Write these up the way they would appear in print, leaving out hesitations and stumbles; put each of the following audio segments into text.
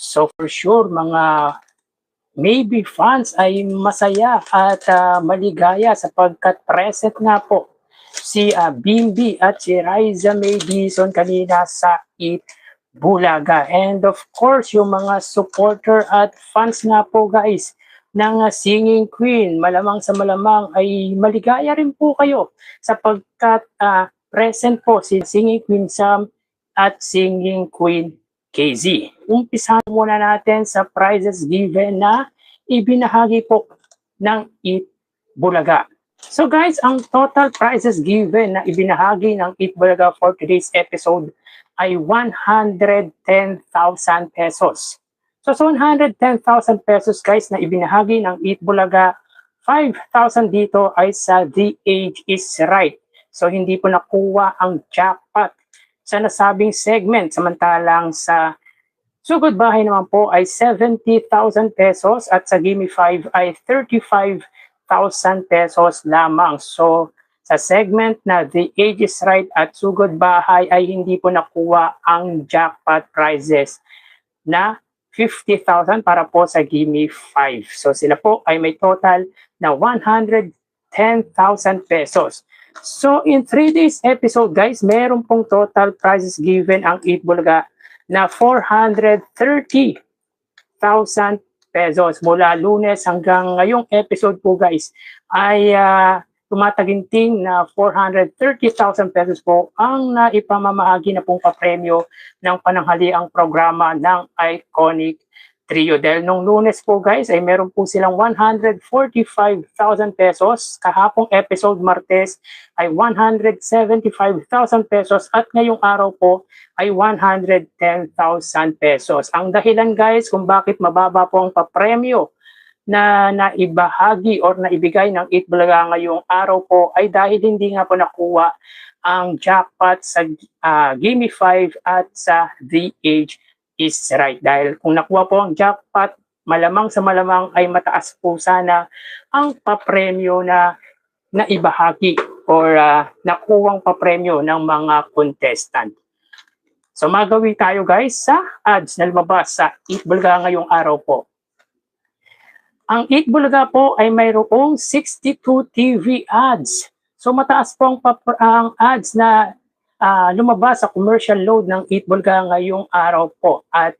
So for sure, mga maybe fans ay masaya at maligaya sapagkat present nga po si Bimbi at si Riza May Dizon kanina sa Eat Bulaga. And of course, yung mga supporter at fans nga po guys ng Singing Queen, malamang sa malamang ay maligaya rin po kayo sapagkat present po si Singing Queen Sam at Singing Queen KZ. Umpisahan muna natin sa prizes given na ibinahagi po ng Eat Bulaga. So guys, ang total prizes given na ibinahagi ng Eat Bulaga for today's episode ay 110,000 pesos. So sa 110,000 pesos guys na ibinahagi ng Eat Bulaga, 5,000 dito ay sa The Age is Right. So hindi po nakuha ang jackpot sa nasabing segment, samantalang sa Sugod Bahay naman po ay 70,000 pesos at sa Gimme 5 ay 35,000 pesos lamang. So sa segment na The Age is Right at Sugod Bahay ay hindi po nakuha ang jackpot prizes na 50,000 para po sa Gimme 5. So sila po ay may total na 110,000 pesos. So in 3 days episode guys, meron pong total prizes given ang Eat Bulaga na 430,000 pesos. Mula Lunes hanggang ngayong episode po guys ay tumataginting na 430,000 pesos po ang naipamamahagi na pong papremyo ng pananghaliang programa ng Iconic Trio. Dahil nung Lunes po guys ay meron po silang 145,000 pesos. Kahapong episode Martes ay 175,000 pesos at ngayong araw po ay 110,000 pesos. Ang dahilan guys kung bakit mababa po ang papremyo na naibahagi or naibigay ng Eat Bulaga ngayong araw po ay dahil hindi nga po nakuha ang jackpot sa Gimme 5 at sa The Age is Right. Dahil kung nakuha po ang jackpot, malamang sa malamang ay mataas po sana ang papremyo na naibahagi or nakuwang papremyo ng mga contestant. So magawi tayo guys sa ads na lumabas sa Eat Bulaga ngayong araw po. Ang Eat Bulaga po ay mayroong 62 TV ads. So mataas po ang ads na lumabas sa commercial load ng Eat Bulaga ngayong araw po. At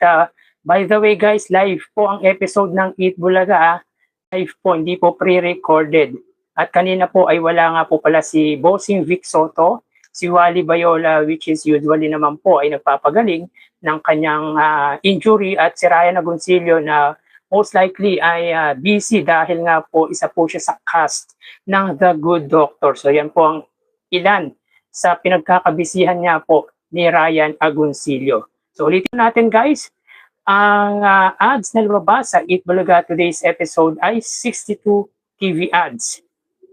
by the way guys, live po ang episode ng Eat Bulaga. Live po, hindi po pre-recorded. At kanina po ay wala nga po pala si Bossing Vic Soto, si Wally Bayola, which is usually naman po ay nagpapagaling ng kanyang injury, at si Ryan Agoncillo na most likely ay busy dahil nga po isa po siya sa cast ng The Good Doctor. So yan po ang ilan sa pinagkakabisihan niya po ni Ryan Agoncillo. So ulitin natin guys, ang ads na lumabas sa Eat Bulaga today's episode ay 62 TV ads.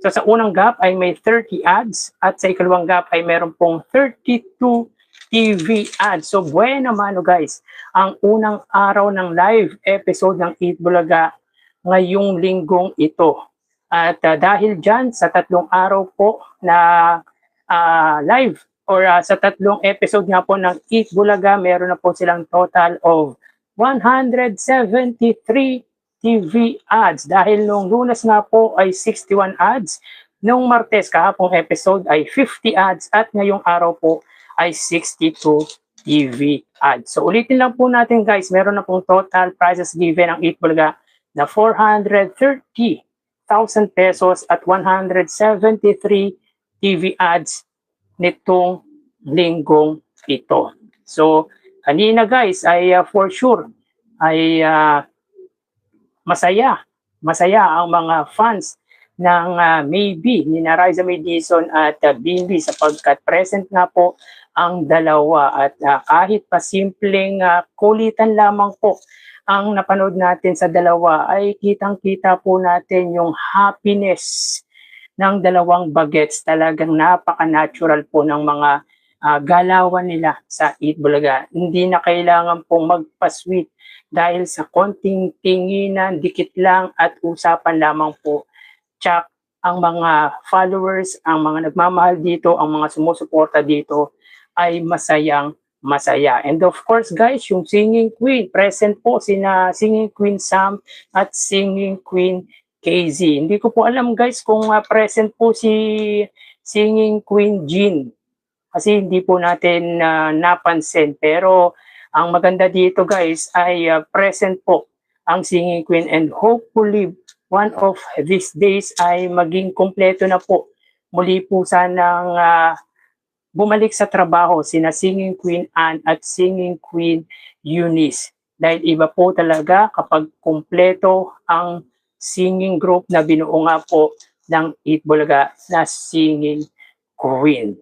So sa unang gap ay may 30 ads at sa ikalawang gap ay meron pong 32 TV ads. So buena mano guys, ang unang araw ng live episode ng Eat Bulaga ngayong linggong ito. At dahil dyan sa tatlong araw po na live or sa tatlong episode nga po ng Eat Bulaga, meron na po silang total of 173 TV ads. Dahil nung Lunes nga po ay 61 ads, nung Martes kahapong episode ay 50 ads at ngayong araw po ay 62 TV ads. So ulitin lang po natin guys, meron na pong total prizes given ang Eat Bulaga na 430,000 pesos at 173 TV ads nitong linggong ito. So kanina guys ay for sure ay masaya ang mga fans ng maybe ni Riza May Dizon at Bimbi sapagkat present nga po ang dalawa at kahit pa simpleng kulitan lamang po ang napanood natin sa dalawa ay kitang-kita po natin yung happiness ng dalawang bagets. Talagang napaka-natural po ng mga galawan nila sa Eat Bulaga. Hindi na kailangan pong magpa-sweet dahil sa konting tinginan, dikit lang at usapan lamang po. Tsak ang mga followers, ang mga nagmamahal dito, ang mga sumusuporta dito ay masayang masaya. And of course guys, yung Singing Queen, present po sina Singing Queen Sam at Singing Queen KZ. Hindi ko po alam guys kung present po si Singing Queen Jean kasi hindi po natin napansin. Pero ang maganda dito guys ay present po ang Singing Queen, and hopefully one of these days ay maging kompleto na po muli po sanang bumalik sa trabaho sina Singing Queen Anne at Singing Queen Eunice. Dahil iba po talaga kapag kumpleto ang singing group na binuo nga po ng Eat Bulaga na Singing Queen.